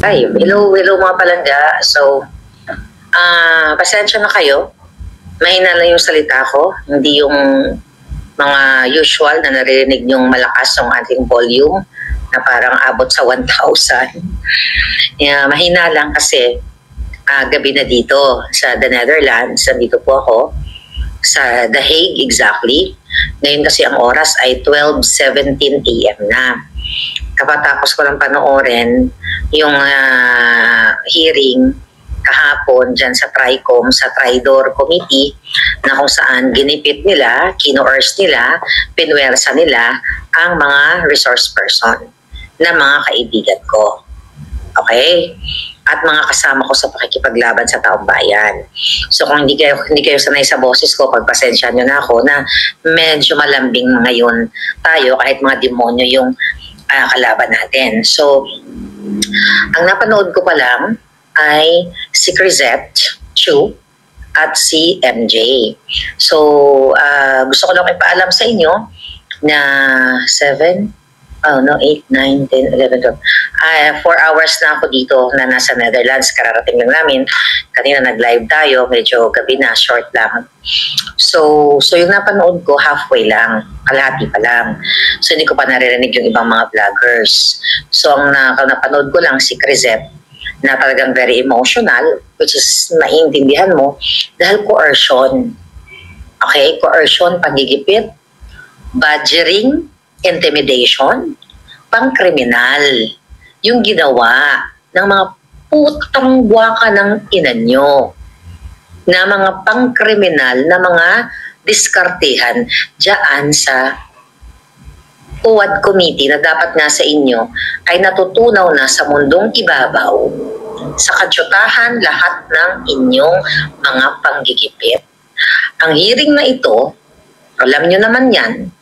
Ay, hello mga palangga. So, pasensya na kayo. Mahina lang yung salita ko. Hindi yung mga usual na naririnig yung malakas yung ating volume na parang abot sa 1,000. Mahina lang kasi gabi na dito sa The Netherlands. Nandito po ako sa The Hague exactly. Ngayon kasi ang oras ay 12:17 AM na. Kapatapos ko lang panoorin yung hearing kahapon dyan sa TRICOM, sa Tridor Committee, na kung saan ginipit nila, kinoerse nila, pinwersa nila ang mga resource person na mga kaibigan ko. Okay? At mga kasama ko sa pakikipaglaban sa taong bayan. So kung hindi kayo sanay sa boses ko, pagpasensya nyo na ako na medyo malambing ngayon tayo kahit mga demonyo yung kalaban natin. So, ang napanood ko pa lang ay si Crisette Chu at si MJ. So, gusto ko lang ipaalam sa inyo na 8, 9, 10, 11, 12. 4 hours na ako dito na nasa Netherlands. Kararating lang namin. Kanina nag-live tayo. Medyo gabi na, short lang. So yung napanood ko, halfway lang. Kalahati pa lang. So hindi ko pa naririnig yung ibang mga vloggers. So ang napanood ko lang si Crisette na talagang very emotional, which is naiintindihan mo, dahil coercion. Okay? Coercion, pagigipit, badgering, intimidation, pangkriminal. Yung ginawa ng mga putang buwaka ng ina nyo, na mga pangkriminal, na mga diskartehan dyan sa UAD Committee na dapat nga sa inyo ay natutunaw na sa mundong ibabaw, sa katsyotahan lahat ng inyong mga panggigipit. Ang hearing na ito, alam nyo naman yan,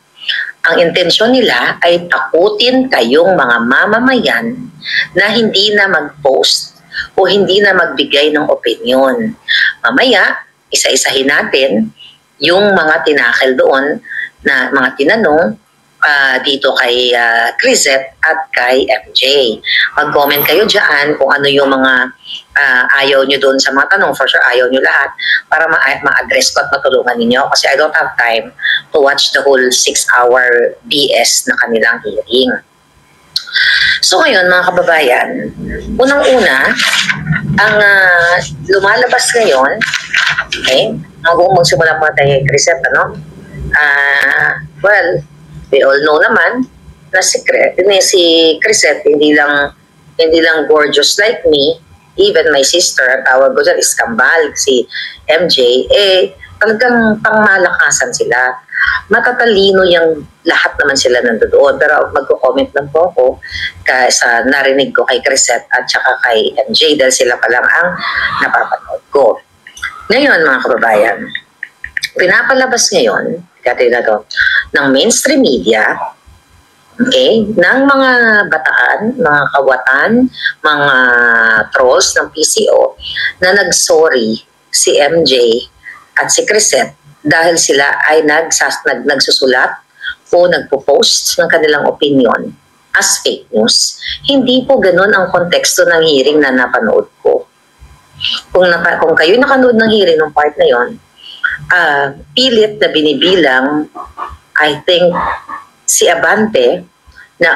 ang intensyon nila ay takutin kayong mga mamamayan na hindi na mag-post o hindi na magbigay ng opinion. Mamaya, isa-isahin natin yung mga tinakil doon na mga tinanong dito kay Crisette at kay MJ. Mag-comment kayo dyan kung ano yung mga ayaw nyo doon sa mga tanong. For sure, ayaw nyo lahat para ma-address ko at matulungan ninyo kasi I don't have time to watch the whole 6-hour BS na kanilang hearing. So ngayon, mga kababayan, unang-una, ang lumalabas ngayon, okay, magsimula po tayo kay Crisette, ano? Well, we all know naman na si Crisette hindi lang gorgeous like me, even my sister, ang tawag ko dyan is kambal, si MJ, talagang pangmalakasan sila. Matatalino yung lahat naman sila nandoon. Pero magko-comment lang po ako sa narinig ko kay Crisette at saka kay MJ dahil sila pa lang ang napapanood ko. Ngayon, mga kababayan, pinapalabas ngayon, na to, ng mainstream media, okay, ng mga bataan, mga kawatan, mga trolls ng PCO na nag-sorry si MJ at si Crisette dahil sila ay nagsusulat o nagpo-post ng kanilang opinion as fake news. Hindi po ganun ang konteksto ng hearing na napanood ko. Kung kayo nakanood ng hearing ng part na yon, pilit na binibilang, I think, si Abante na,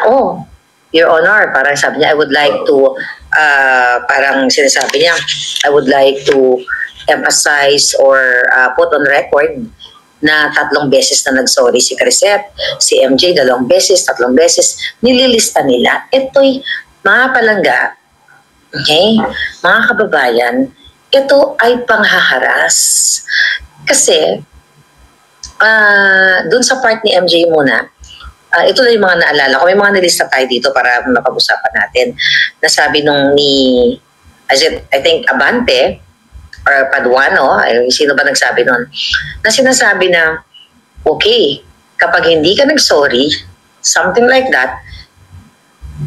Your Honor, parang sabi niya, I would like to, parang sinasabi niya, I would like to emphasize or put on record na 3 beses na nag-sorry si Crisette, si MJ 2 beses, 3 beses, nililista nila. Ito'y mga palangga, okay, mga kababayan, ito ay panghaharas. Kasi, dun sa part ni MJ muna, ito na yung mga naalala ko. May mga nilista tayo dito para mapag-usapan natin. Nasabi nung I think Abante, or Paduano, sino ba nagsabi nun? Na sinasabi na, okay, kapag hindi ka nag-sorry, something like that,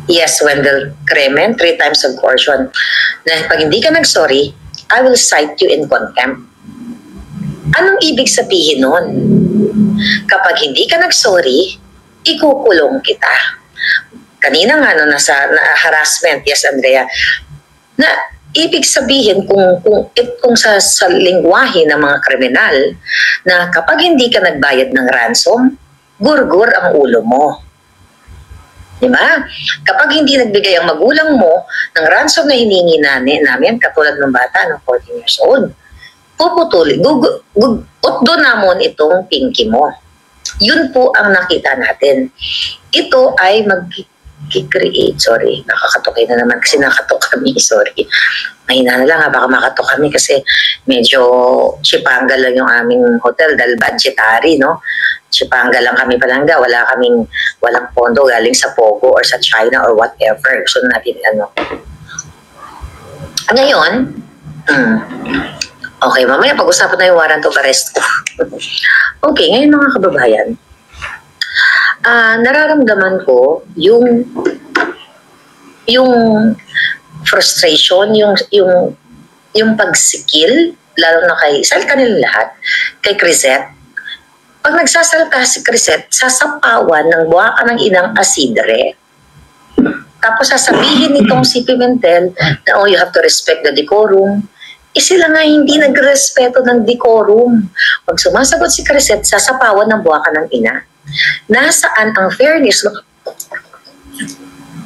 yes, Wendell Kremen, 3 times of coercion, na pag hindi ka nag-sorry, I will cite you in contempt. Anong ibig sabihin nun? Kapag hindi ka nag-sorry, ikukulong kita. Kanina nga, nasa harassment, yes, Andrea, Na ibig sabihin kung sa lingwahe ng mga kriminal na kapag hindi ka nagbayad ng ransom, gurgur ang ulo mo. Diba? Kapag hindi nagbigay ang magulang mo ng ransom na hiningi namin, katulad ng bata ng 14 years old, puputuli, utdo namon itong pinky mo. Yun po ang nakita natin. Ito ay mag-create, sorry, nakakatukay na naman kasi nakatok kami, sorry. Mahina na lang baka makatok kami kasi medyo chipanga lang yung aming hotel dahil budgetary, no? Chipanga lang kami palangga, walang pondo galing sa Pogo or sa China or whatever. Gusto natin Ngayon, okay, mamaya pag-usapan na yung warrant of arrest ko. Okay, ngayon mga kababayan, nararamdaman ko yung frustration, yung pagsikil, lalo na sa kanila lahat, kay Crisette. Pag nagsasalita si Crisette, sasapawan ng buwaka ng inang Asidre. Tapos sasabihin nitong si Pimentel na, oh, you have to respect the decorum. Sila nga hindi nagrespeto ng decorum. Pag sumasagot si Crisette, sasapawan ng buwaka ng ina. Nasaan ang fairness?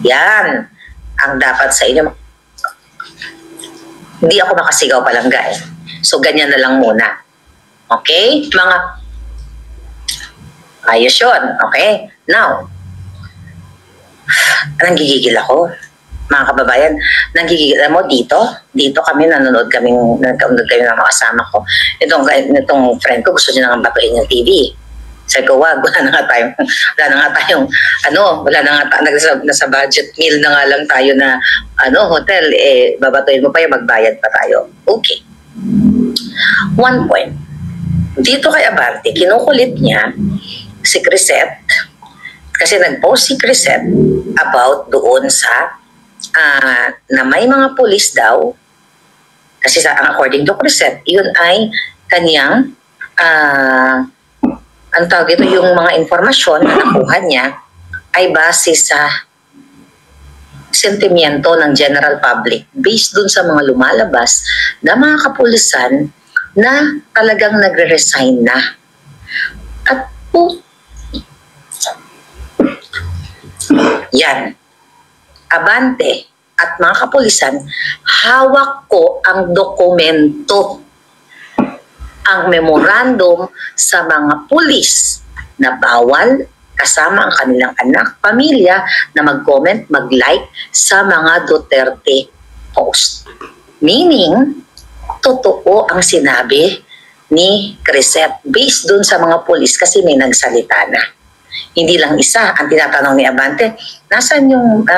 Yan ang dapat sa inyo. Hindi ako makasigaw palangga eh. So, ganyan na lang muna. Okay? Ayos yun. Okay? Now, nanggigigil ako. Mga kababayan, nanggigigil mo dito kami, nanonood kami ng mga kasama ko. Itong friend ko, gusto niya nang batuhin yung TV. Sabi ko, wag, wala na nga tayong, nasa budget meal na nga lang tayo na, hotel, babatuhin mo pa yung magbayad pa tayo. Okay. One point. Dito kay Abante, kinukulit niya si Crisette, kasi nag-post si Crisette about doon sa na may mga pulis daw, kasi according to Crisette, yun ay kanyang ang tawag ito, yung mga informasyon na nakuha niya ay base sa sentimiento ng general public based dun sa mga lumalabas na mga kapulisan na talagang nagre-resign na. At yan, Abante at mga kapulisan, hawak ko ang dokumento, ang memorandum sa mga pulis na bawal kasama ang kanilang anak, pamilya na mag-comment, mag-like sa mga Duterte post. Meaning, totoo ang sinabi ni Crisette based dun sa mga pulis kasi may nagsalita na. Hindi lang isa. Ang tinatanong ni Abante, nasaan yung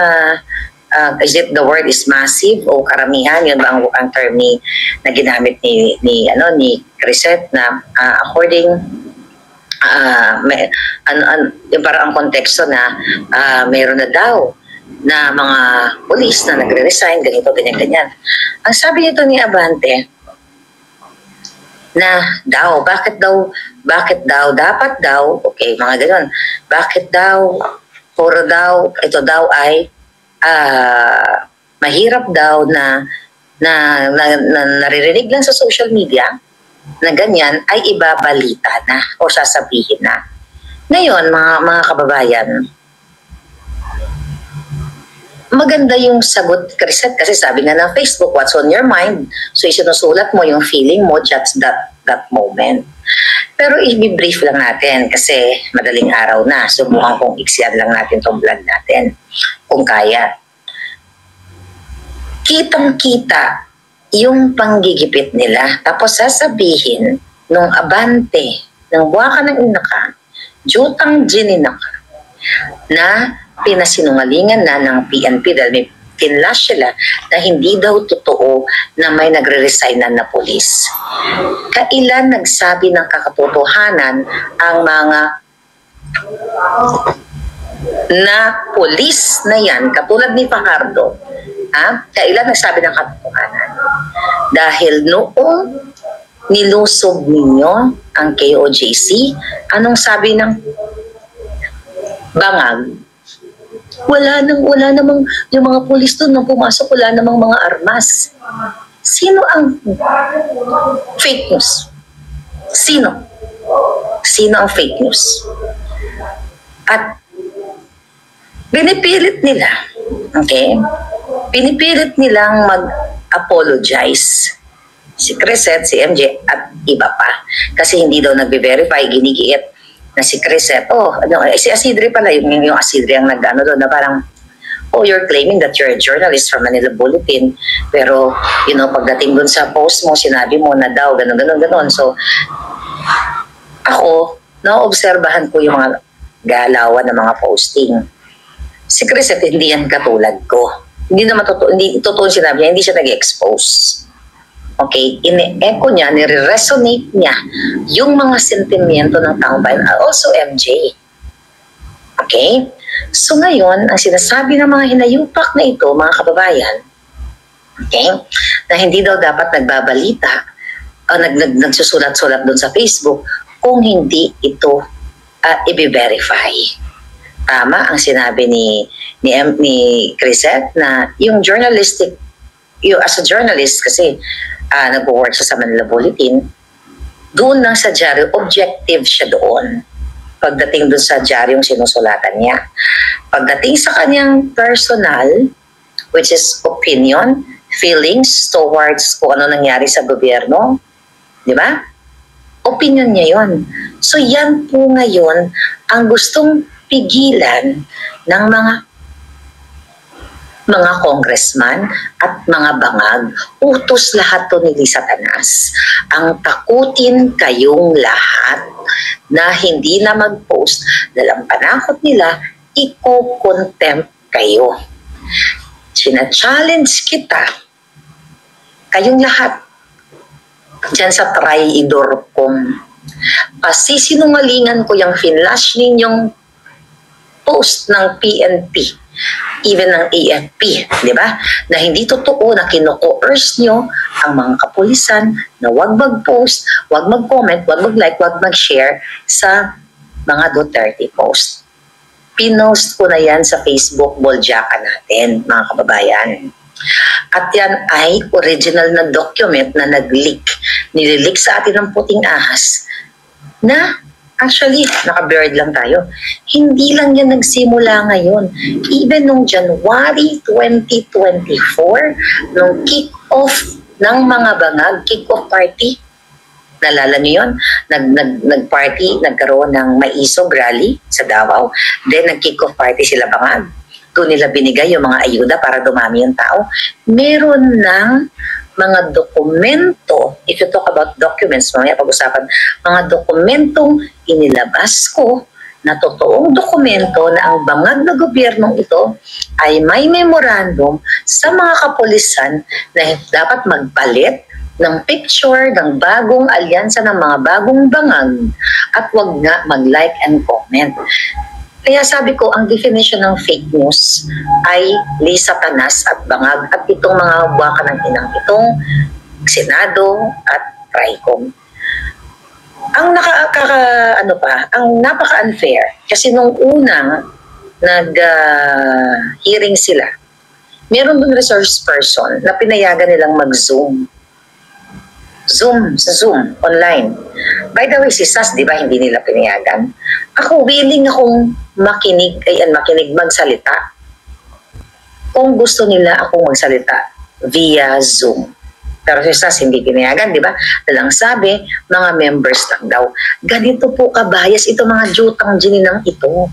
is it the word is massive o karamihan? Yun ba ang term na ginamit ni Crisette na according yung parang ang konteksto na mayroon na daw na mga pulis na nagre-resign, ganito, ganyan. Ang sabi nito ni Abante na bakit daw, dapat daw, okay, mga ganun, bakit daw, puro daw, ito daw ay mahirap daw na naririnig lang sa social media na ganyan ay ibabalita na o sasabihin na. Ngayon, mga kababayan, maganda yung sagot ni Crisette kasi sabi nga ng Facebook, what's on your mind? So isinusulat mo yung feeling mo just that moment. Pero i-brief lang natin kasi madaling araw na. Subukan kong iksiyan lang natin tong vlog natin kung kaya. Kitang-kita yung panggigipit nila. Tapos sasabihin nung Abante, ng buwaka ng inaka, jutang gininaka, na pinasinungalingan na ng PNP dahil may pinlash sila na hindi daw totoo na may nagre-resign na pulis. Kailan nagsabi ng kakatotohanan ang mga na pulis na yan, katulad ni Fajardo, kailan nagsabi ng katotohanan? Dahil noong nilusob ninyo ang KOJC, anong sabi ng bangag? Wala namang, yung mga pulis doon nung pumasok, wala namang mga armas. Sino ang fake news? Sino? Sino ang fake news? At pinipilit nila, okay? Pinipilit nilang mag-apologize. Si Crisette, si MJ, at iba pa. Kasi hindi daw nagbe-verify, ginigiit na si Crisette. Si Asidre pala, yung Asidre ang nag-ano doon na parang, you're claiming that you're a journalist from Manila Bulletin, pero, pagdating dun sa post mo, sinabi mo na daw, ganon. So, ako, naobserbahan ko yung mga galawan ng mga posting. Si Crisette, hindi yan katulad ko. Hindi totoo sinabi niya, hindi siya nag-expose. Okay, ine-echo niya, nire-resonate niya yung mga sentimiento ng taong bayan, also MJ. Okay? So ngayon, ang sinasabi ng mga hinayupak na ito, mga kababayan, okay, na hindi daw dapat nagbabalita o nagsusulat-sulat doon sa Facebook kung hindi ito i-verify. Tama ang sinabi ni Crisette na yung journalistic, as a journalist kasi nag-work siya sa Manila Bulletin, doon lang sa dyaryo, objective siya doon. Pagdating doon sa dyaryong sinusulatan niya. Pagdating sa kanyang personal, which is opinion, feelings towards kung ano nangyari sa gobyerno, di ba? Opinion niya yon. So yan po ngayon ang gustong pigilan ng mga congressman at mga bangag. Utos lahat to ni Satanas. Ang takutin kayong lahat na hindi na mag-post dahil ang panakot nila, iko-contempt kayo. Sina-challenge kita, kayong lahat, dyan sa Traidor.com. Pasisinungalingan ko yung finlash ninyong post ng PNP, even ng AFP, di ba? Na hindi totoo na kino-coerce nyo ang mga kapulisan na wag mag-post, wag mag-comment, wag mag-like, wag mag-share sa mga Duterte post. Pinost ko na yan sa Facebook Boljaka natin, mga kababayan. At yan ay original na document na nag-leak. Nilileak sa atin ng puting ahas na actually, naka-blurred lang tayo. Hindi lang yan nagsimula ngayon. Even nung January 2024, nung kick-off ng mga bangag, kick-off party, nalala niyo yun? Nag-party, nagkaroon ng Maisog rally sa Davao. Then, nag-kick-off party sila bangag. Doon nila binigay yung mga ayuda para dumami yung tao. Meron ng mga dokumento, if you talk about documents, mamaya pag-usapan, mga dokumentong inilabas ko na totoong dokumento na ang bangag na gobyernong ito ay may memorandum sa mga kapulisan na dapat magpalit ng picture ng bagong alyansa ng mga bagong bangag at wag nga mag-like and comment. Kaya sabi ko, ang definition ng fake news ay Satanas at bangag at itong mga buwaka ng inang itong Senado at Tricom. Ang ang napaka-unfair kasi nung unang nag-hearing sila, meron dun resource person na pinayagan nilang mag-Zoom. Sa Zoom, online. By the way, si SAS, di ba, hindi nila pinayagan? Ako, willing akong makinig, magsalita. Kung gusto nila akong magsalita via Zoom. Pero si SAS, hindi pinayagan, di ba? Dalang sabi, mga members lang daw. Ganito po kabayas, ito mga jutang gininang ito.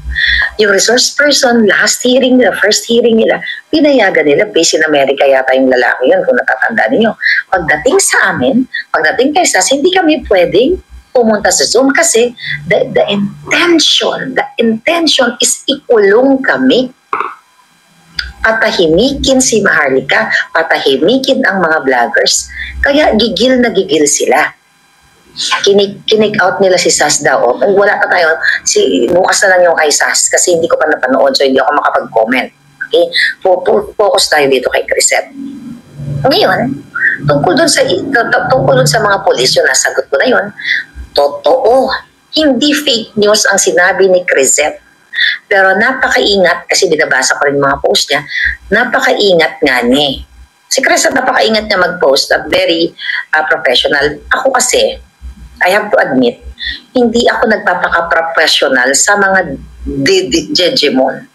Yung resource person, last hearing nila, first hearing nila, pinayagan nila, based in America yata yung lalaki yun, kung natatanda ninyo. Pagdating sa amin, pagdating kay SAS, hindi kami pwedeng pumunta sa Zoom kasi the intention is ikulong kami. Patahimikin si Maharlika, patahimikin ang mga vloggers. Kaya gigil na gigil sila. Kinig out nila si SAS daw. Wala pa tayo, bukas na lang yung kay SAS kasi hindi ko pa napanood so hindi ako makapag-comment. Okay? Focus tayo dito kay Crisette. Ngayon, tungkol dun sa mga polis, yung nasagot ko na yun, totoo. Hindi fake news ang sinabi ni Crisette Pero napakaingat, kasi binabasa ko rin mga post niya, napakaingat nga niya. Si Chris, napakaingat niya mag-post at very professional. Ako kasi, I have to admit, hindi ako nagpapaka-professional sa mga jejemon.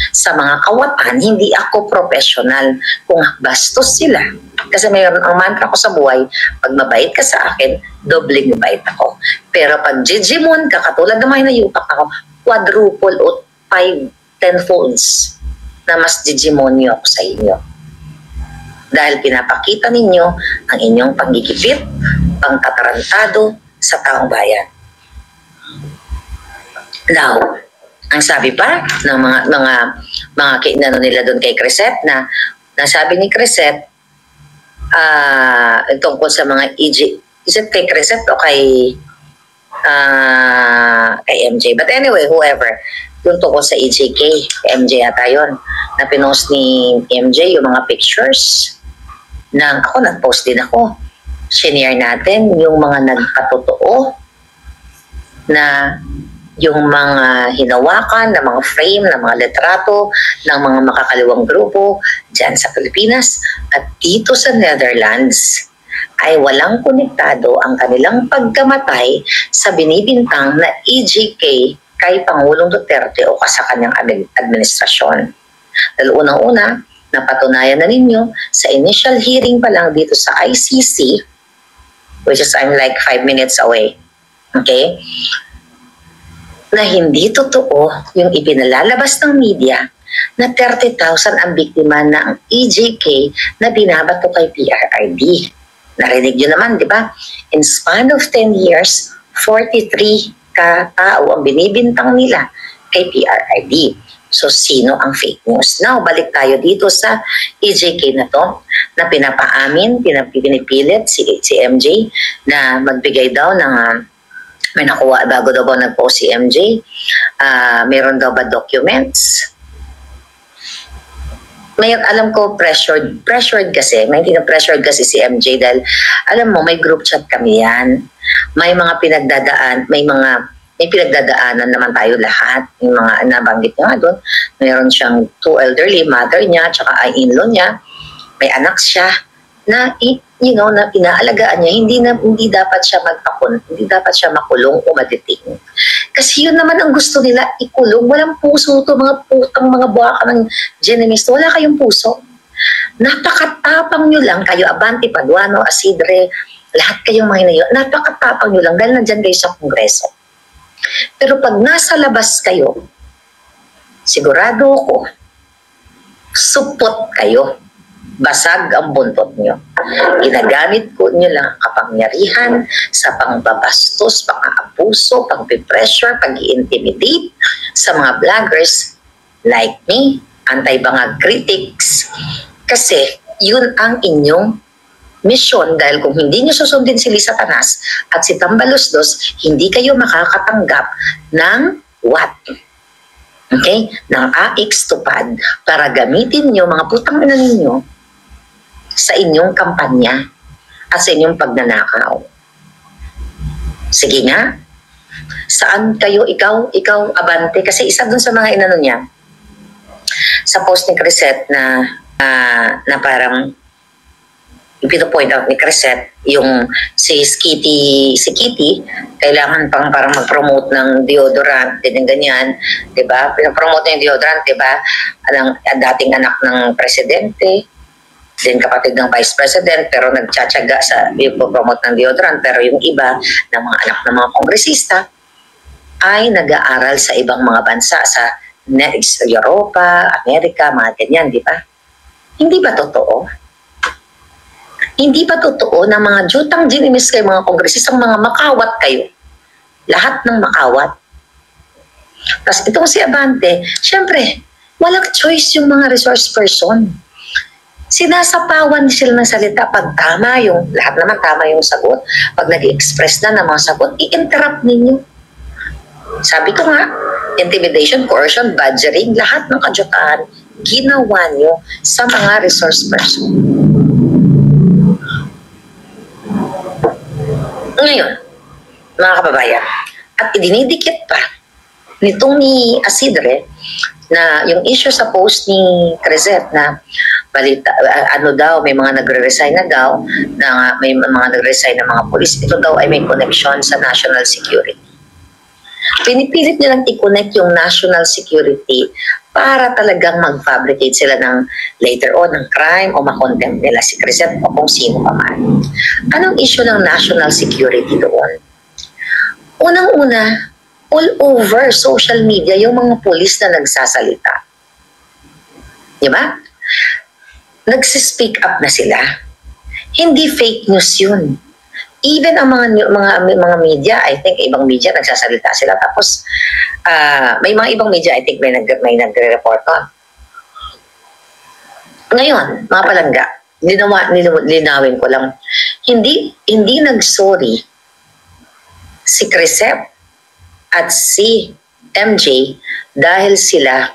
Sa mga kawatan, hindi ako professional. Kung bastos sila, kasi mayroon ang mantra ko sa buhay, pag mabait ka sa akin, dobling mabait ako. Pero pag jejemon ka, katulad ng mga nayupak ako, quadruple o 5-10 folds na mas jejemonyo ako sa inyo. Dahil pinapakita ninyo ang inyong panggigipit, pangtatarantado sa taong bayan. Now, ang sabi pa ng mga kinano nila doon kay Crisette na nasabi ni Crisette tungkol sa mga EJ, is it kay Crisette o kay MJ? But anyway, whoever, yung tungkol sa EJK, MJ yata yun, na pinost ni MJ yung mga pictures ng ako, nag-post din ako. Shinare natin yung mga nagpatotoo na yung mga hinawakan na mga frame, na mga litrato ng mga makakaliwang grupo dyan sa Pilipinas at dito sa Netherlands ay walang konektado ang kanilang pagkamatay sa binibintang na EJK kay Pangulong Duterte o sa kanyang administrasyon. Dahil unang-una, napatunayan na ninyo sa initial hearing pa lang dito sa ICC, which is I'm like 5 minutes away, okay, na hindi totoo yung ipinalalabas ng media na 30,000 ang biktima ng EJK na binabato kay PRRD. Narinig nyo naman, di ba? In span of 10 years, 43 katao ang binibintang nila kay PRRD. So, sino ang fake news? Now, balik tayo dito sa EJK na to, na pinapaamin, pinipilit si MJ na magbigay daw ng may nakuha bago daw ba nag-post si MJ. Meron daw ba documents? May alam ko pressured kasi, may pressured kasi si MJ dahil alam mo may group chat kami yan. May mga may pinagdadaanan naman tayo lahat. Yung mga nabanggit niya doon, mayroon siyang 2 elderly, mother niya, tsaka ay in-law niya, may anak siya na na inaalagaan niya, hindi dapat siya hindi dapat siya makulong o maditing. Kasi yun naman ang gusto nila, ikulong. Walang puso to, mga putang mga buwaka ng Genemis. Wala kayong puso. Napakatapang nyo lang, kayo Abante, Paduano, Asidre, lahat kayong mga inayo, napakatapang nyo lang dahil nandyan kayo sa Kongreso. Pero pag nasa labas kayo, sigurado ko, supot kayo. Basag ang buntot nyo. Ginagamit ko nyo lang ang kapangyarihan sa pangbabastos, pang-abuso, pang-pressure, pag-i-intimidate sa mga vloggers like me, anti-bangag critics. Kasi yun ang inyong mission dahil kung hindi nyo susundin si Lisa Tanas at si Tambaloslos, hindi kayo makakatanggap ng what? Okay? Ng AX tupad para gamitin nyo mga putang ina ninyo sa inyong kampanya at sa inyong pagnanakaw. Sige nga, saan kayo, ikaw Abante, kasi isa dun sa mga inano niya, sa post ni Crisette na parang pino-point out ni Crisette, yung si Kitty, kailangan parang mag-promote ng deodorant, din ganyan, diba? Pinopromote ng deodorant, diba? Ang dating anak ng presidente, din kapatid ng Vice President, pero nagtsatsaga sa promote ng deodorant, pero yung iba ng mga anak ng mga kongresista ay nag-aaral sa ibang mga bansa, sa Europa, Amerika, mga ganyan, di ba? Hindi ba totoo? Hindi ba totoo na mga jutang ginimis kayo, mga kongresistang mga makawat kayo? Lahat ng makawat. Tapos itong si Abante, syempre, walang choice yung mga resource person. Sinasapawan sila ng salita pag tama yung, lahat naman tama yung sagot. Pag nag-express na ng mga sagot, i-interrupt ninyo. Sabi ko nga, intimidation, coercion, badgering, lahat ng kajutaan, ginawa nyo sa mga resource person. Ngayon, mga kababayan, at idinidikit pa nitong ni Asidre, na yung issue sa post ni Crisette na balita, ano daw, may mga nagre-resign na daw, na may mga nagre-resign na mga pulis, ito daw ay may connection sa national security. Pinipilit nilang i-connect yung national security para talagang mag-fabricate sila ng later on ng crime o makontempt nila si Crisette o kung sino pa man. Anong issue ng national security doon? Unang-una, all over social media yung mga pulis na nagsasalita. Di ba? Nagsispeak up na sila. Hindi fake news yun. Even ang mga media, I think ibang media nagsasalita sila. Tapos may mga ibang media, I think may nagre-report on. Ngayon, mga palangga, linawin ko lang. Hindi nag-sorry si Crisette at si MJ dahil sila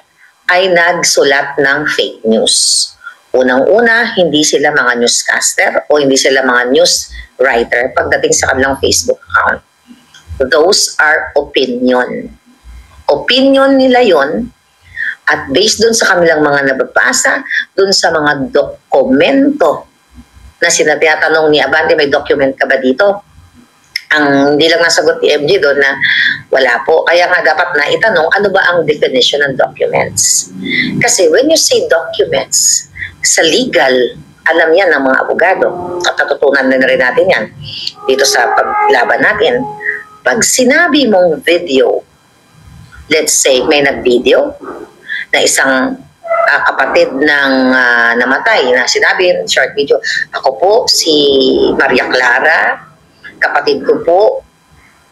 ay nagsulat ng fake news. Unang-una, hindi sila mga newscaster o hindi sila mga news writer pagdating sa kanilang Facebook account. Those are opinion. Opinion nila yon at based dun sa kanilang mga nababasa, dun sa mga dokumento na tinatanong ni Abante, may document ka ba dito? Ang hindi lang nasagot ni MJ doon na wala po. Kaya nga dapat na itanong, ano ba ang definition ng documents? Kasi when you say documents, sa legal, alam yan ng mga abogado. At natutunan na rin natin yan dito sa paglaban natin. Pag sinabi mong video, let's say may nag-video na isang kapatid ng namatay na sinabi, short video, ako po si Maria Clara, kapatid ko po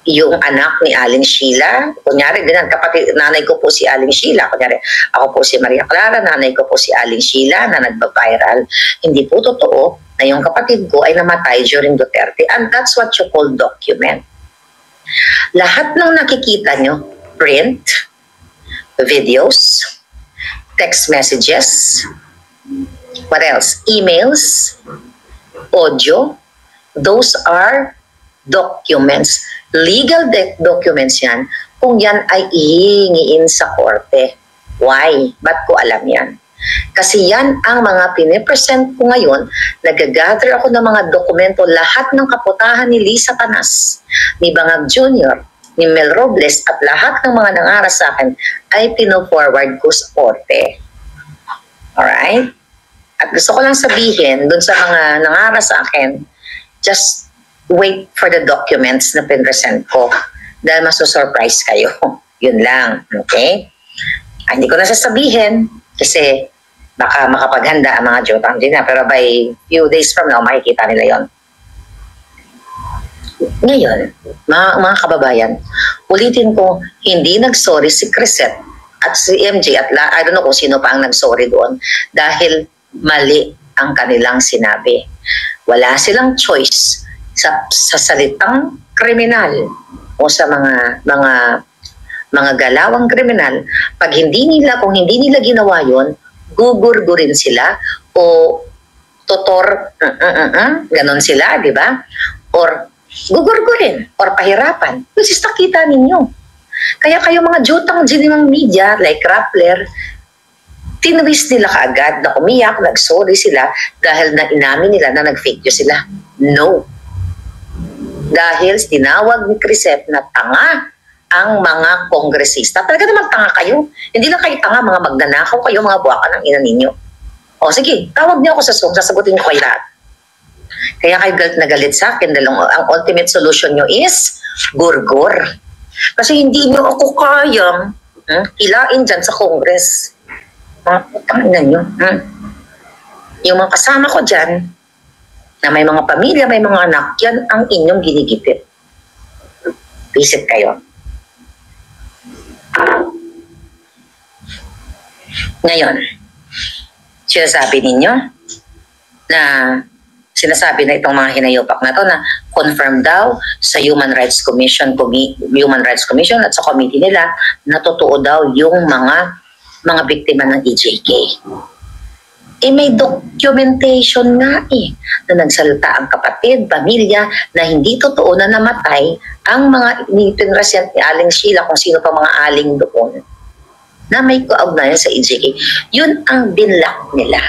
yung anak ni Aling Sheila. Kunyari, ganyan, kapatid, nanay ko po si Aling Sheila. Kunyari, ako po si Maria Clara, nanay ko po si Aling Sheila na nagba-viral. Hindi po totoo na yung kapatid ko ay namatay during Duterte. And that's what you call document. Lahat ng nakikita nyo, print, videos, text messages, what else? Emails, audio, those are documents. Legal documents yan kung yan ay ihingiin sa korte. Why? Ba't ko alam yan? Kasi yan ang mga pinipresent ko ngayon. Nag-gather ako ng mga dokumento, lahat ng kaputahan ni Lisa Panas, ni Bangag Jr., ni Mel Robles, at lahat ng mga nangaras sa akin ay pino-forward ko sa korte. Alright? At gusto ko lang sabihin dun sa mga nangaras sa akin, just wait for the documents na pinresent ko dahil maso-surprise kayo. Yun lang. Okay? Hindi ko na sasabihin kasi baka makapaghanda ang mga jotang din na, pero by few days from now, makikita nila yon. Ngayon, mga kababayan, ulitin ko, hindi nag-sorry si Crisette at si MJ at I don't know kung sino pa ang nag-sorry doon dahil mali ang kanilang sinabi. Wala silang choice sa salitang kriminal o sa mga galawang kriminal. Kung hindi nila ginawa yon, gugurgurin sila o totor, ganon sila, di ba? Or gugurgurin or pahirapan. Which is nakita ninyo. Kaya kayo mga jutang ginimang media like Rappler, tinwist nila kaagad na umiyak, nag-sorry sila dahil na inamin nila na nag-fake news sila. No. Dahil tinawag ni Crisette na tanga ang mga kongresista. Talaga naman tanga kayo. Hindi lang kayo tanga, mga magnanakaw kayo, mga buwakan ng ina ninyo. O sige, tawag niyo ako sa Zoom, sasagutin ko kayo lahat. Kaya kayo galit na galit sa akin dahil ang ultimate solution nyo is gurgur. Kasi hindi nyo ako kayang hilain dyan sa Congress. Mga putang ina nyo. Yung mga kasama ko dyan, na may mga pamilya, may mga anak, yan ang inyong ginigipit. Visit kayo. Ngayon, sinasabi ninyo na sinasabi na itong mga hinayupak na to na confirm daw sa Human Rights Commission at sa committee nila na totoo daw yung mga biktima ng EJK. may documentation nga na nagsalita ang kapatid, pamilya, na hindi totoo na namatay ang mga pinresent ni Aling Sheila, kung sino pa mga aling doon, na may kaugnayan sa EJK. Yun ang binlock nila.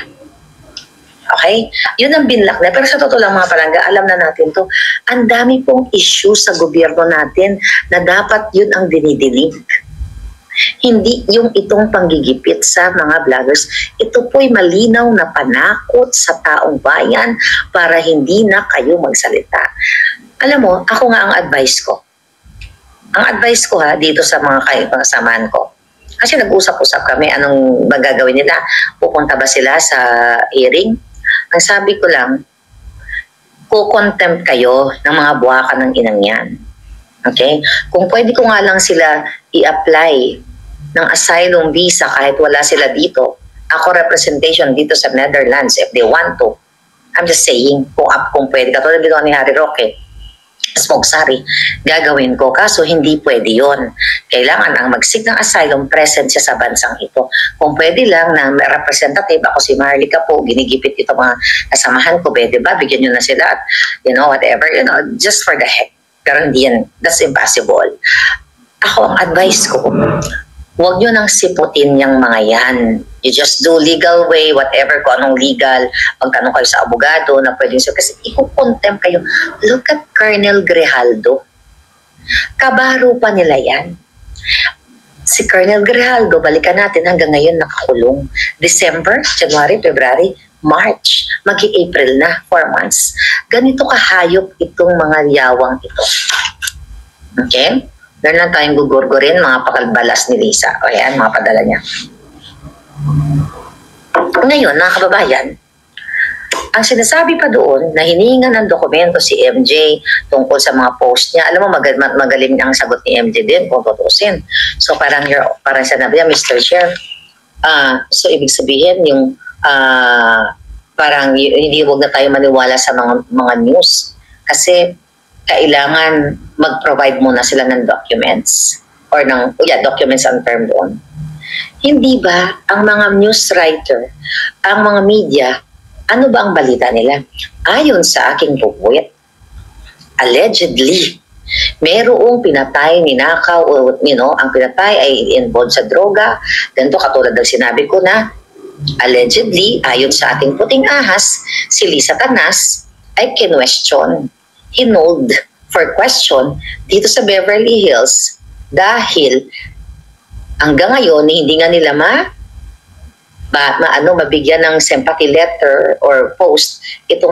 Okay? Yun ang binlock nila. Pero sa totoo lang mga palangga, alam na natin to, ang dami pong issue sa gobyerno natin na dapat yun ang dinidilig. Hindi yung itong panggigipit sa mga vloggers. Ito po'y malinaw na panakot sa taong bayan para hindi na kayo magsalita. Alam mo, ako nga ang advice ko. Ang advice ko dito sa mga kasamahan ko. Kasi nag-usap-usap kami, anong magagawin nila? Pupunta ba sila sa hearing? Ang sabi ko lang, kukontempt kayo ng mga buwakan ng inang yan. Okay? Kung pwede ko nga lang sila i-apply ng asylum visa kahit wala sila dito, ako representation dito sa Netherlands if they want to. I'm just saying, kung pwede. Katulad dito ni Harry Roque, Smogsari, gagawin ko. Kaso hindi pwede yon. Kailangan ang mag-seek ng asylum, present siya sa bansang ito. Kung pwede lang na may representative, ako si Marlica po, ginigipit ito mga kasamahan ko, pwede ba? Bigyan nyo na sila at, whatever, just for the heck. Pero hindi yan, that's impossible. Ako, ang advice ko, huwag nyo nang siputin yung mga yan. You just do legal way, whatever, kung anong legal. Pagtanong kayo sa abogado na pwedeng siya. Kasi ikukontempt kayo. Look at Colonel Grijaldo. Kabaro pa nila yan. Si Colonel Grijaldo, balikan natin, hanggang ngayon nakakulong. December, January, February, March. Mag-April na, 4 months. Ganito kahayop itong mga yawang ito. Okay? Meron lang tayong gugurgurin, mga pakalbalas ni Lisa. O yan, mga padala niya. Ngayon, mga kababayan, ang sinasabi pa doon na hinihingan ng dokumento si MJ tungkol sa mga post niya, alam mo, magaling ang sagot ni MJ din kung tutusin. So parang sinabi niya, Mr. Chair, so ibig sabihin yung parang hindi, wag na tayo maniwala sa mga news kasi kailangan mag-provide muna sila ng documents or documents ang term doon. Hindi ba ang mga news writer, ang mga media, ano ba ang balita nila? Ayon sa aking pupuwit, allegedly, merong pinatay, ninakaw, ang pinatay ay involved sa droga. Ganito katulad ng sinabi ko na, allegedly, ayon sa ating puting ahas, si Lisa Tanas ay kinwestiyon, hinold for question dito sa Beverly Hills dahil hanggang ngayon hindi nga nila mabigyan ng sympathy letter or post itong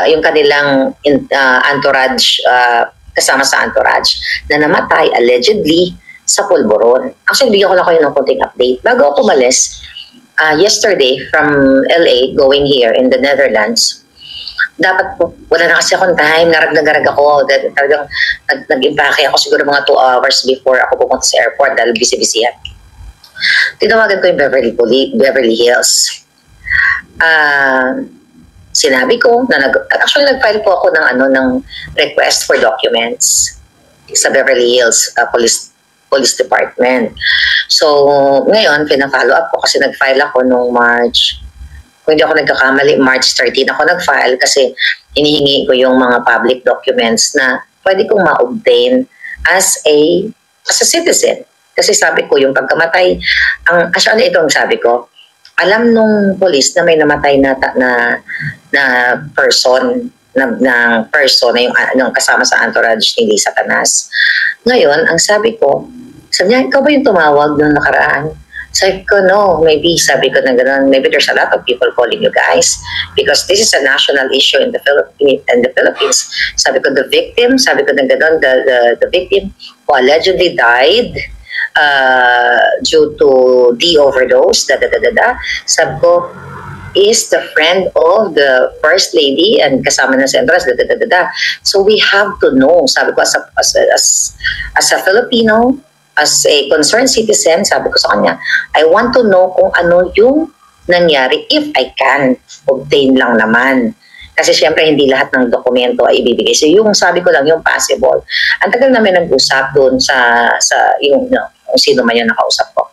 yung kanilang entourage, kasama sa entourage na namatay allegedly sa Pulburon. Actually, bigyan ko lang kayo ng konting update. Bago ako umalis, yesterday from LA going here in the Netherlands, dapat wala na kasi akong time, narag ako, talagang nag-impake ako siguro mga 2 hours before ako pumunta sa airport dahil busy-busy yan. Tinawagan ko yung Beverly Hills. Sinabi ko na actually nag-file po ako ng request for documents sa Beverly Hills Police Department. So ngayon pina-follow up ko kasi nag-file ako nung March, kung hindi ako nagkakamali, March 13 ako nag-file kasi hinihingi ko yung mga public documents na pwede kong ma-obtain as a citizen. Kasi sabi ko, yung pagkamatay, actually ito ang sabi ko, alam nung police na may namatay na person, na yung kasama sa entourage ni Lisa Tanas. Ngayon, ang sabi niya, ikaw ba yung tumawag nung nakaraan? Sabi ko, no, sabi ko na gano'n, maybe there's a lot of people calling you guys because this is a national issue in the Philippines. Sabi ko, the victim who allegedly died due to overdose, sabi ko, is the friend of the First Lady and kasama na sa entourage, So we have to know, sabi ko, as a Filipino, as a concerned citizen, sabi ko sa kanya, I want to know kung ano yung nangyari if I can obtain lang naman. Kasi syempre hindi lahat ng dokumento ay ibibigay. So yung sabi ko lang, yung possible. Ang tagal namin nag-usap doon sa yung sino man yung nakausap ko.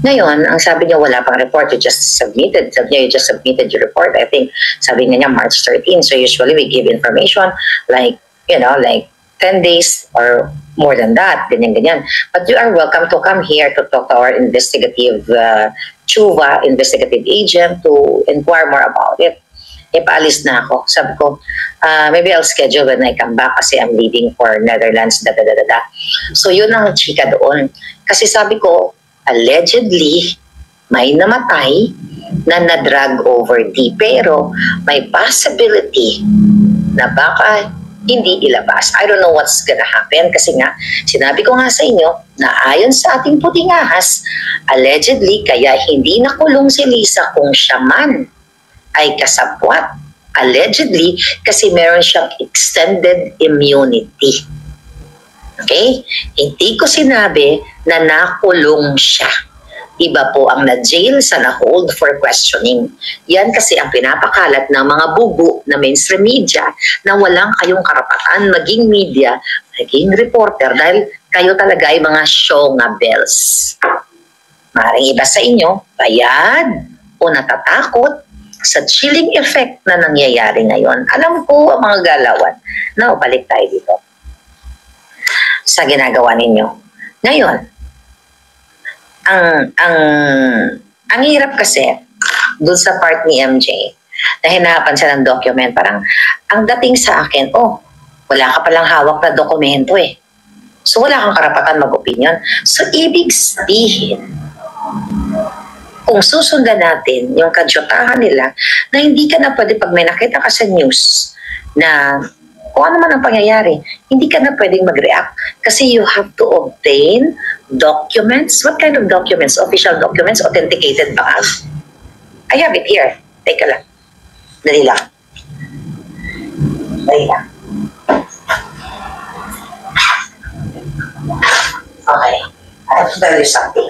Ngayon, ang sabi niya, wala pang report, you just submitted. Sabi niya, you just submitted your report. I think, sabi niya March 13. So usually we give information like, like 10 days or more than that, ganyan. But you are welcome to come here to talk to our investigative CHUVA, investigative agent, to inquire more about it. Paalis na ako. Sabi ko, maybe I'll schedule when I come back kasi I'm leaving for Netherlands, So yun ang chika doon. Kasi sabi ko, allegedly, may namatay na na-drag over D. Pero may possibility na baka hindi ilabas. I don't know what's gonna happen kasi nga, sinabi ko nga sa inyo na ayon sa ating puting ahas, allegedly, kaya hindi nakulong si Lisa kung siya man ay kasabwat. Allegedly, kasi meron siyang extended immunity. Okay? Hindi ko sinabi na nakulong siya. Iba po ang na-jail sa na-hold for questioning. Yan kasi ang pinapakalat ng mga bubu na mainstream media na walang kayong karapatan maging media, maging reporter dahil kayo talaga ay mga show nga bells. Maring iba sa inyo, bayad o natatakot sa chilling effect na nangyayari ngayon. Alam ko ang mga galawan. Now, balik tayo dito sa ginagawa ninyo. Ngayon, ang hirap kasi dun sa part ni MJ na hinahapan siya ng document, parang ang dating sa akin, wala ka palang hawak na dokumento eh. So wala kang karapatan mag-opinion. So ibig sabihin, kung susundan natin yung kadyotahan nila na hindi ka na pwede pag may nakita ka sa news na kung ano man ang pangyayari, hindi ka na pwedeng mag-react kasi you have to obtain documents. What kind of documents? Official documents? Authenticated ba? I have it here. Teka lang. Dali lang. Okay. I have to tell you something.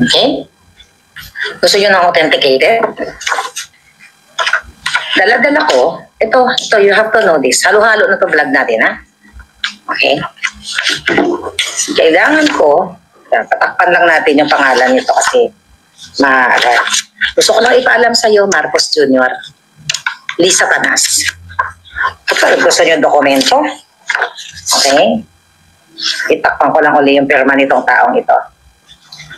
Okay? Gusto nyo ng authenticated? Dala-dala ko. Ito, you have to know this. Halo-halo na to vlog natin, ha? Okay? Kailangan ko, patakpan lang natin yung pangalan nito kasi gusto ko lang ipaalam sa iyo, Marcos Jr., Lisa Panas. Kapag gusto nyo yung dokumento, okay? Itakpan ko lang uli yung pirma nitong taong ito.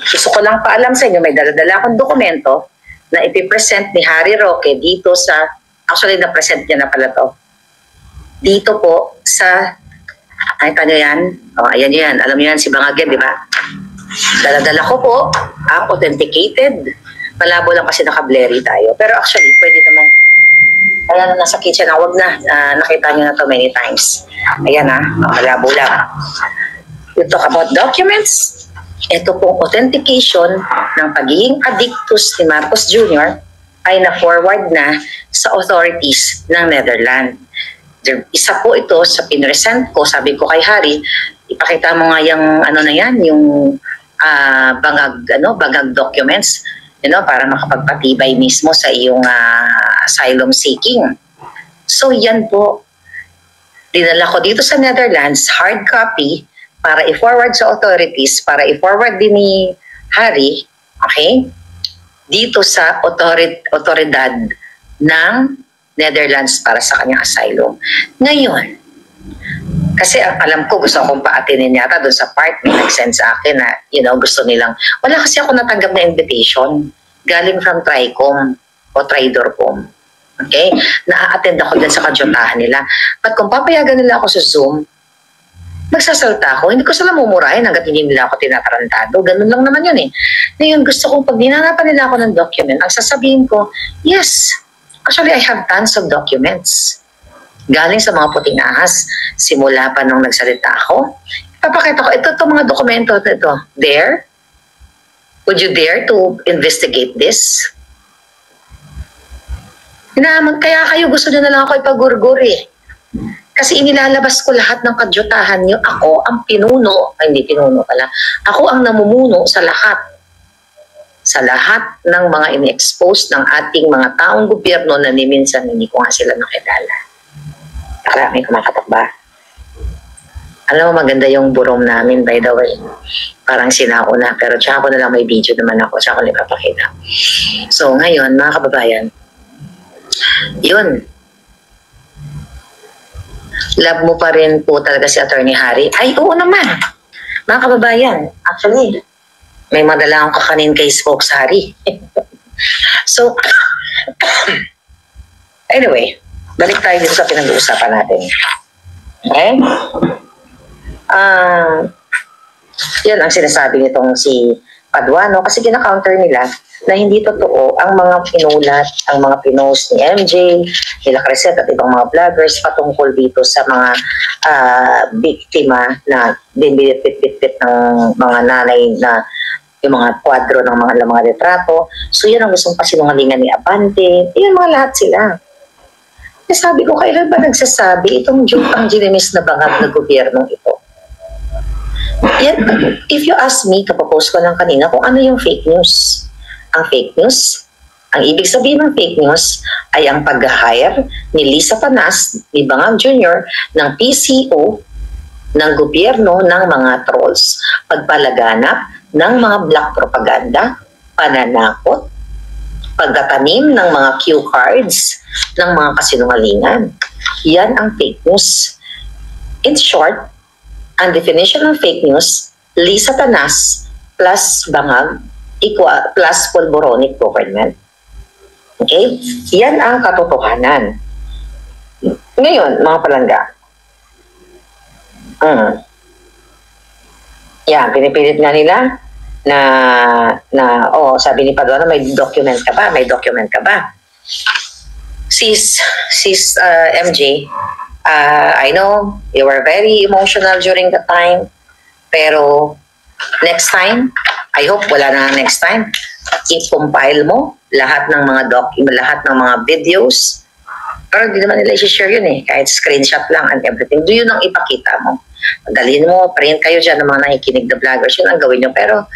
Gusto ko lang paalam sa inyo, may dala-dala akong dokumento na ipipresent ni Harry Roque dito sa, actually na-present niya na pala to, dito po sa, ay kanyo yan, ayan yan, alam niyo yan, si Bangagen, di ba? Dala-dala ko po, ang authenticated, malabo lang kasi naka-blurry tayo, pero actually, pwede naman, ayan, nasa kitchen, wag na, nakita niyo na to many times, ayan malabo lang. We talk about documents. Ito pong authentication ng pagiging addictus ni Marcos Jr. ay na-forward na sa authorities ng Netherlands. Isa po ito sa pinresent ko, sabi ko kay Harry, ipakita mo nga yung yung bangag documents, para makapagpatibay mismo sa iyong asylum seeking. So yan po, dinala ko dito sa Netherlands, hard copy, para i-forward sa authorities, para i-forward din ni Harry, okay, dito sa otoridad ng Netherlands para sa kanyang asylum. Ngayon, kasi alam ko, gusto akong paatinin yata doon sa part, may nag-send sa akin na, gusto nilang, wala kasi ako natanggap na invitation galing from TRICOM o Tridorcom. Okay? Na-attend ako dyan sa kadyotahan nila. But kung papayagan nila ako sa Zoom, magsasalta ako, hindi ko sila mumurahin hanggat hindi nila ako tinatarantado. Ganun lang naman yun eh. Ngayon, gusto kong pag dinanapan nila ako ng document, ang sasabihin ko, yes, actually I have tons of documents. Galing sa mga puting ahas, simula pa nung nagsalita ako, ipapakita ko, ito mga dokumento ito. There? Would you dare to investigate this? Kaya kayo gusto nyo na lang ako ipagurgur eh. Kasi inilalabas ko lahat ng kadyotahan nyo. Ako ang pinuno, hindi pinuno pala, ako ang namumuno sa lahat. Sa lahat ng mga in-expose ng ating mga taong gobyerno na minsan hindi ko nga sila nakilala. May kumakatok ba? Alam mo, maganda yung burong namin, by the way. Parang sinauna, pero tsaka ko na lang may video naman ako, tsaka ko na ipapakita. So, ngayon, mga kababayan, yun. Love mo pa rin po talaga si Attorney Harry? Ay, oo naman. Mga kababayan, actually, may madala akong kakanin kay Spokes Harry. So, anyway, balik tayo dito sa pinag-uusapan natin. Okay? Yan ang sinasabi nitong si Paduano kasi kina-counter nila na hindi totoo ang mga pinulat, ang mga pinost ni MJ, nila Crescent at ibang mga vloggers patungkol dito sa mga biktima na binibit-bit ng mga nanay na yung mga kwadro ng mga retrato. So yan ang gustong pasinungalingan ni Abante. Yan mga lahat sila. Sabi ko, kailan ba nagsasabi itong jutang ginimis na bangag na gobyernong ito? Yan, if you ask me, kapapost ko lang kanina kung ano yung fake news. Ang fake news, ang ibig sabihin ng fake news ay ang pag-hire ni Lisa Panas, ni Bangag Jr. ng PCO ng gobyerno ng mga trolls, pagpalaganap ng mga black propaganda, pananakot, pagtatanim ng mga cue cards ng mga kasinungalingan. Yan ang fake news. In short, ang definition ng fake news, Lisa Panas plus Bangag plus pulboronic government. Okay? Yan ang katotohanan. Ngayon, mga palangga, yan, pinipilit nga nila sabi ni Paduano, may document ka ba? Sis MJ, I know you were very emotional during the time, pero next time, I hope wala na next time, i-compile mo lahat ng mga videos, pero hindi naman nila i-share yun kahit screenshot lang and everything. Do yun ang ipakita mo. Dalhin mo, print kayo dyan ng mga nakikinig na vloggers, yun ang gawin nyo. Pero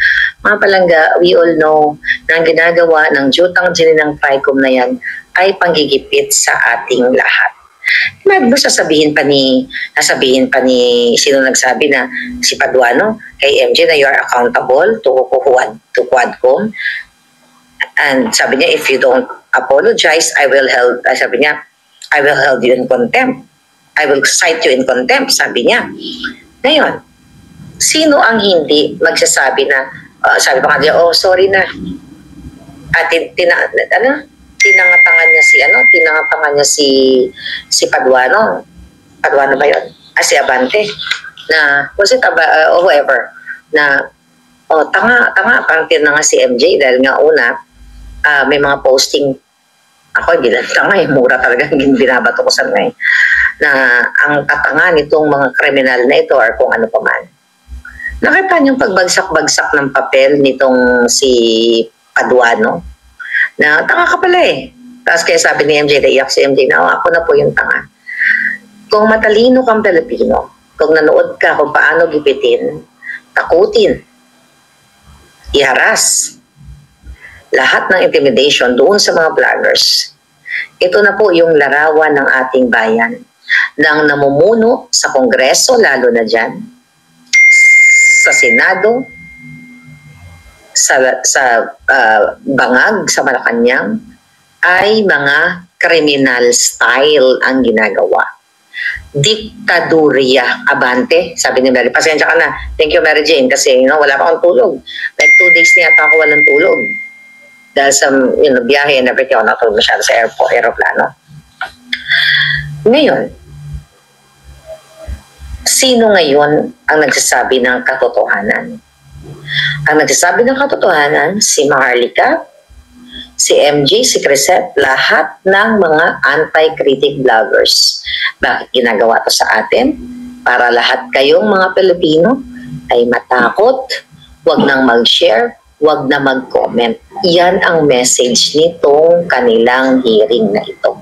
mga palangga, we all know na ang ginagawa ng jutang ng TRICOM na yan ay panggigipit sa ating lahat. Nasabihin pa ni sino nagsabi na si Paduano kay MJ na you are accountable to Quadcom, and sabi niya, if you don't apologize, I will hold you in contempt. I will cite you in contempt, sabi niya. Ngayon, sino ang hindi magsasabi na sabi pa kanila, oh sorry na, at tinangatangan niya si Paduano. Paduano ba yun? Si Abante. Na, whoever, na, tanga, parang tinanga si MJ dahil nga una, may mga posting, ako hindi lang tanga mura talaga yung binabato ko sa mga na ang katanga nitong mga kriminal na ito or kung ano pa man. Nakita niyong pagbagsak-bagsak ng papel nitong si Paduano, na tanga ka pala Tapos kaya sabi ni MJ, naiyak si MJ na, ako na po yung tanga. Kung matalino kang Pilipino, kung nanood ka kung paano gipitin, takutin, iharas, lahat ng intimidation doon sa mga vloggers, ito na po yung larawan ng ating bayan ng namumuno sa Kongreso, lalo na dyan, sa Senado, sa Bangag, sa Malacanang, ay mga criminal style ang ginagawa. Diktadurya, Abante, sabi ni Mary. Pasensya ka na. Thank you, Mary Jane, kasi wala pa akong tulog. Like 2 days na yata ako walang tulog. Dahil sa biyahe and everything, ako natulog masyado sa aeroplano. Ngayon, sino ngayon ang nagsasabi ng katotohanan? Ang nagsasabi ng katotohanan, si Maharlika, si MJ, si Crescent, lahat ng mga anti-critic vloggers. Bakit ginagawa to sa atin? Para lahat kayong mga Pilipino ay matakot, wag nang mag-share, wag na mag-comment. Yan ang message nitong kanilang hearing na ito.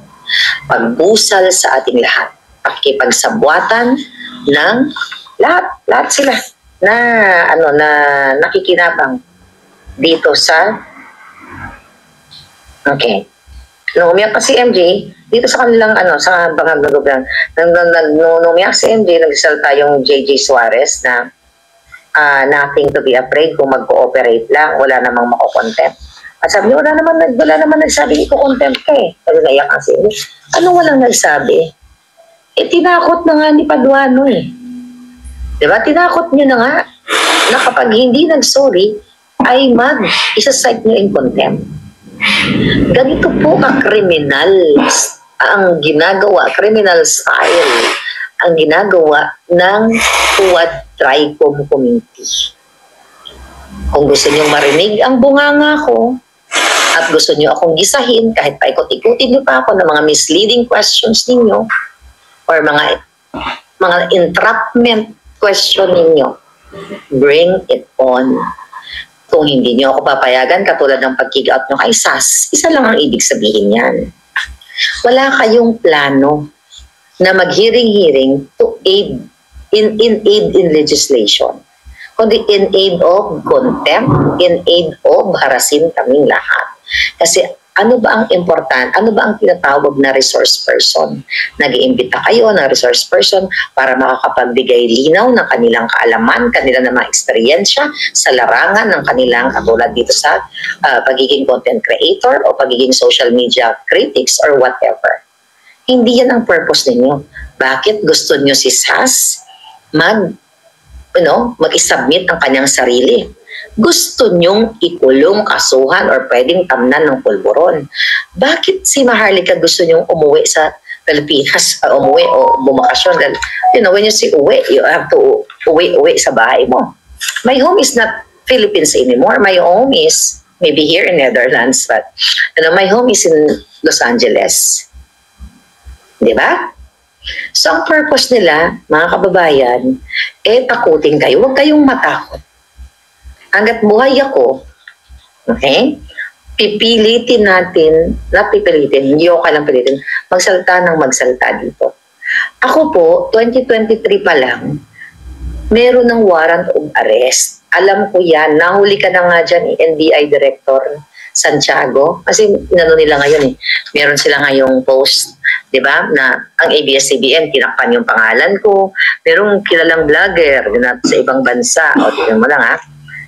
Pagbusal sa ating lahat. Pakikipagsabwatan ng lahat sila na nakikinabang dito sa Nung umiyak pa si MJ, dito sa kanilang, sa bangag na gobyerno, nung umiyak si MJ, nagsalta yung JJ Suarez na nothing to be afraid kung mag-cooperate lang, wala namang mako-contempt. At sabi niya, wala naman nagsabi, iko-contempt ka eh. Kasi naiyak ang si MJ. Ano walang nagsabi? Tinakot na nga ni Paduano eh. Diba? Tinakot niyo na nga na kapag hindi nag-sorry, ay isa-cite niyo in contempt. Ganito po ka-criminal ang ginagawa, criminal style, ang ginagawa ng Fuad Tricom Committee. Kung gusto niyo marinig ang bunganga ko, at gusto niyo akong gisahin, kahit paikot-ikutin niyo pa ako ng mga misleading questions ninyo, or mga entrapment question ninyo, bring it on. Kung hindi niyo ako papayagan, katulad ng pag-kick-out nyo kay SAS, isa lang ang ibig sabihin yan. Wala kayong plano na mag-hearing-hearing to aid in legislation, kundi in aid of contempt, in aid of harasin kaming lahat. Kasi ano ba ang important? Ano ba ang tinatawag na resource person? Nag-iimbita kayo ng resource person para makakapagbigay linaw ng kanilang kaalaman, kanilang na mga eksperyensya sa larangan ng kanilang, katulad dito sa pagiging content creator o pagiging social media critics or whatever. Hindi yan ang purpose ninyo. Bakit gusto nyo si SAS mag-submit ang kanyang sarili? Gusto nyong ikulong, kasuhan, or pwedeng tamnan ng pulburon. Bakit si Maharlika gusto nyong umuwi sa Pilipinas, umuwi o bumakasyon? Dahil, when you say uwi, you have to uwi sa bahay mo. My home is not Philippines anymore. My home is maybe here in Netherlands, but my home is in Los Angeles. Di ba? So, ang purpose nila, mga kababayan, takutin kayo. Huwag kayong matakot. Hanggat buhay ako, okay, pipilitin natin, hindi ako kailang pilitin, magsalta dito. Ako po, 2023 pa lang, meron ng warrant of arrest. Alam ko yan, nahuli ka na nga dyan, NBI Director Santiago, kasi nila ngayon meron sila ngayong post, di ba, na ang ABS-CBN, tinakpan yung pangalan ko, merong kilalang vlogger sa ibang bansa, o tingnan mo lang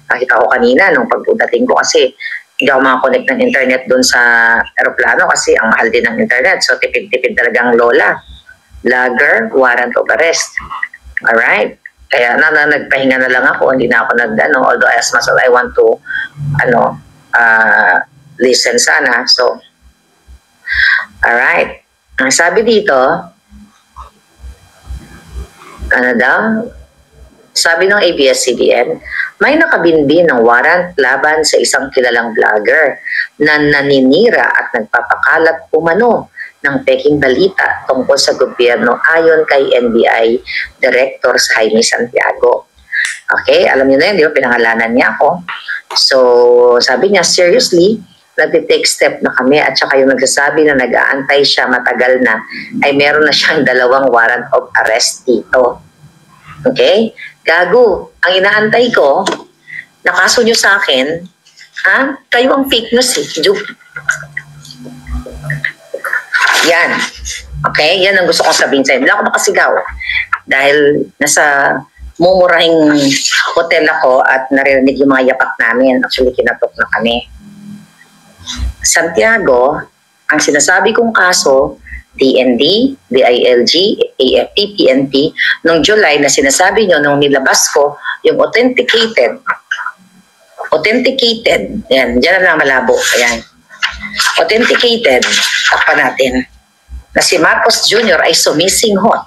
nakita ko kanina nung pagdating ko kasi hindi ako makakonect ng internet doon sa aeroplano kasi ang mahal din ng internet. So, tipid-tipid talagang lola. Vlogger, warrant of arrest. Alright? Kaya nagpahinga na lang ako. Hindi na ako although as much as I want to, listen sana. So, alright. Ang sabi dito, sabi ng ABS-CBN, may nakabinbin ng warrant laban sa isang kilalang vlogger na naninira at nagpapakalat umano ng peking balita tungkol sa gobyerno ayon kay NBI Director Jaime Santiago. Okay, alam niyo na yun, di ba? Pinangalanan niya ako. So, sabi niya, seriously, nag-take step na kami at saka yung nagsasabi na nag-aantay siya matagal na ay meron na siyang 2 warrant of arrest dito. Okay? Gago, ang inaantay ko, nakaso nyo sa akin, kayo ang fake news Yan. Okay? Yan ang gusto kong sabihin sa'yo. Hindi ako makasigaw. Dahil nasa mumurahing hotel ako at naririnig yung mga yapak namin. Actually, kinatok na kami. Santiago, ang sinasabi kong kaso, DND, DILG, AFP, PNP, noong July na sinasabi nyo, nung nilabas ko, yung authenticated, yan, dyan na malabo, ayan. Authenticated, takpan natin, na si Marcos Jr. ay sumisinghot.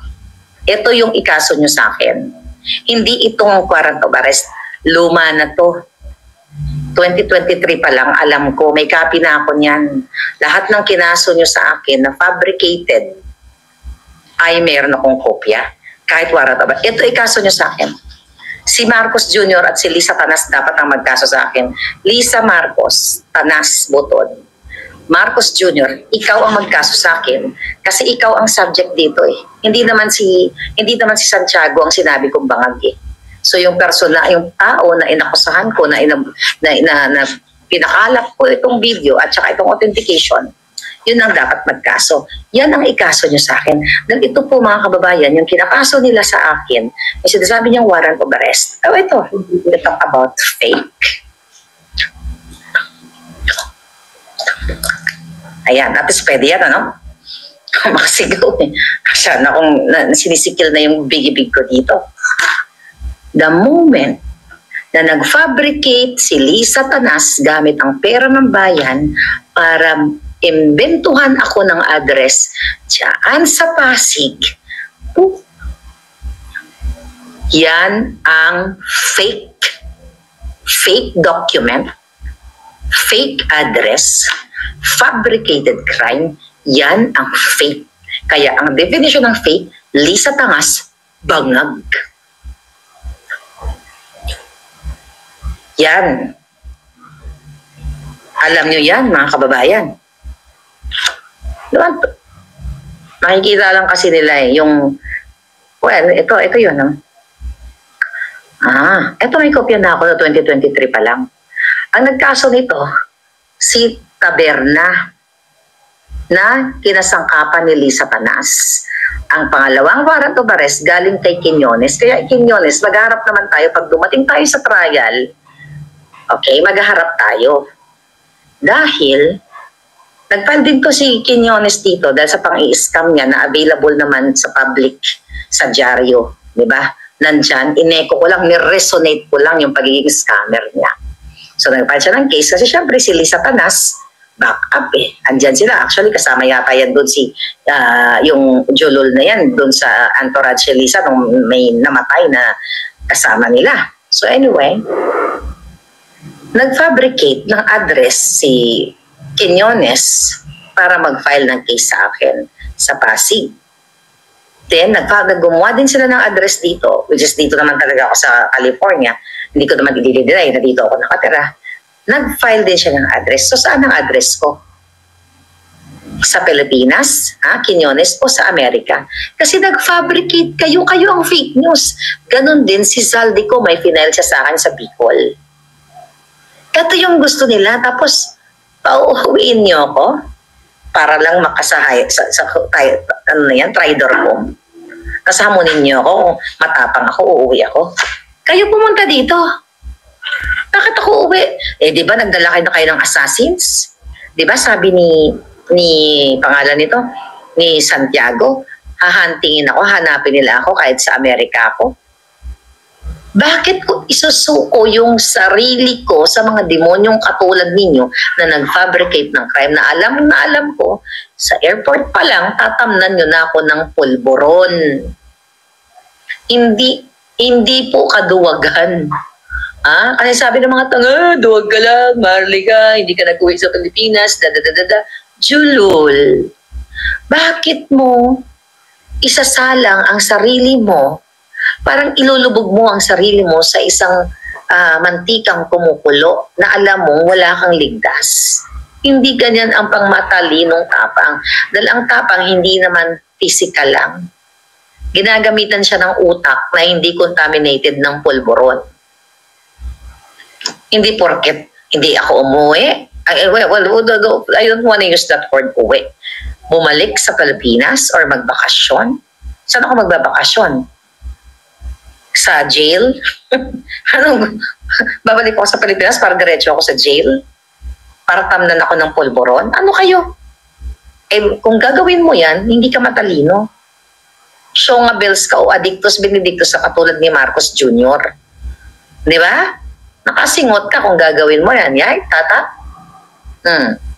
Ito yung ikaso nyo sa akin. Hindi itong warrant of arrest, luma na to. 2023 pa lang, alam ko, may copy na ako niyan. Lahat ng kinaso nyo sa akin na fabricated, ay meron akong kopya. Kahit warrant of arrest. Ito ikaso nyo sa akin. Si Marcos Jr. at si Lisa Tanas dapat ang magkaso sa akin. Lisa Marcos, Tanas, Buton. Marcos Jr., ikaw ang magkaso sa akin kasi ikaw ang subject dito Hindi naman si Santiago ang sinabi kong bangag So yung yung tao na inakusahan ko, na pinakalap ko itong video at saka itong authentication, yun ang dapat magkaso. Yan ang ikaso nyo sa akin. Dahil ito po mga kababayan, yung kinakaso nila sa akin, yung sinasabi niyang warrant of arrest. Oh, ito, we talk about fake. Ayan, tapos pwede yan, ano? Makasigaw eh. Asya na kung sinisikil na yung big-big ko dito. The moment na nag-fabricate si Lisa Tanas gamit ang pera ng bayan para imbentuhan ako ng address dyan sa Pasig, yan ang fake document, fake address, fabricated crime, yan ang fake. Kaya ang definition ng fake, Lisa Tanas, bangag. Yan. Alam nyo yan, mga kababayan. Diba? Nakikita lang kasi nila eh, yung, well, ito yun. No? Ito may kopya na ako na 2023 pa lang. Ang nagkaso nito, si Taberna na kinasangkapan ni Lisa Tanas. Ang pangalawang warrant of arrest galing kay Quiñones. Kaya Quiñones, magharap naman tayo pag dumating tayo sa trial. Okay, magharap tayo. Dahil, nag-file din to si Quiñones dito dahil sa pang-i-scam niya na available naman sa public, sa dyaryo. Diba? Nandyan, ineko ko lang, niresonate ko lang yung pagiging scammer niya. So, nag-file siya ng case kasi syempre si Lisa Tanas, back up eh. Andyan sila. Actually, kasama yata yan doon si, yung Julol na yan, doon sa entourage si Lisa nung may namatay na kasama nila. So anyway, nag-fabricate ng address si Quiñones para mag-file ng case sa akin sa Pasig. Then, gumawa din sila ng address dito, which is dito naman talaga ako sa California. Hindi ko naman i-deny na dito ako nakatira. Nag-file din siya ng address. So, saan ang address ko? Sa Pilipinas, Quiñones, o sa Amerika? Kasi nag-fabricate kayo ang fake news. Ganon din si Zaldico, may final siya sa akin sa Bicol. Ito yung gusto nila, tapos pauuwiin niyo ako para lang makasahay sa tridor ko. Kasamunin niyo ako, kung matapang ako, uuwi ako. Kayo pumunta dito. Bakit ako uwi? Eh, di ba nagdala kayo na kayo ng assassins? Di ba sabi ni pangalan nito, ni Santiago, hahantingin ako, hanapin nila ako kahit sa Amerika ako. Bakit ko isusuko yung sarili ko sa mga demonyong katulad ninyo na nag-fabricate ng crime na alam ko, sa airport pa lang, tatamnan nyo na ako ng pulburon. Hindi po kaduwagan. Kasi sabi ng mga tanga, duwag ka lang, marli ka, hindi ka nag-uwi sa Pilipinas, Julol, bakit mo isasalang ang sarili mo, parang ilulubog mo ang sarili mo sa isang mantikang kumukulo na alam mo wala kang ligtas? Hindi ganyan ang pangmatalinong tapang. Dahil ang tapang hindi naman physical lang. Ginagamitan siya ng utak na hindi contaminated ng pulburon. Hindi porket hindi ako umuwi. I don't want to use that word uwi. Bumalik sa Pilipinas or magbakasyon. Saan ako magbabakasyon? Sa jail? Babalik ako sa Pilipinas para diretso ako sa jail? Para tamnan ako ng pulburon? Ano kayo? Eh, kung gagawin mo yan, hindi ka matalino. Syonga Bells ka o Adictus Benedictus sa katulad ni Marcos Jr. Di ba? Nakasingot ka kung gagawin mo yan. Yay, tata?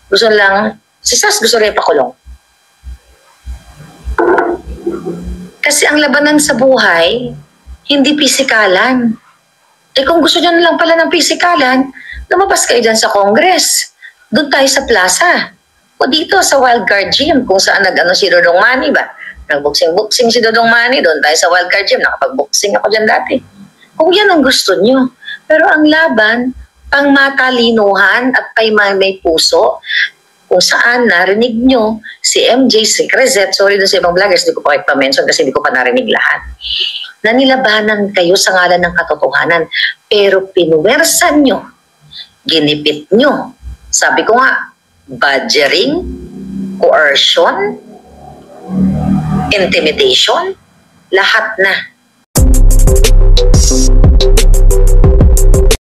Gusto lang, si Sas gusto rin pakulong. Kasi ang labanan sa buhay, hindi pisikalan. Eh kung gusto nyo lang pala ng pisikalan, lumabas kayo dyan sa Congress. Doon tayo sa plaza. O dito sa Wildcard Gym, kung saan nag-ano si Dodong Manny ba? Nag-boxing si Dodong Manny, doon tayo sa Wildcard Gym. Nakapag-boxing ako dyan dati. Kung yan ang gusto nyo. Pero ang laban, pang matalinuhan at may puso, kung saan narinig nyo si MJ, si Crezet, sorry doon sa ibang vloggers, hindi ko pa pa-mention kasi hindi ko pa narinig lahat, na nilabanan kayo sa ngalan ng katotohanan, pero pinuwersan nyo, ginipit nyo. Sabi ko nga, badgering, coercion, intimidation, lahat na.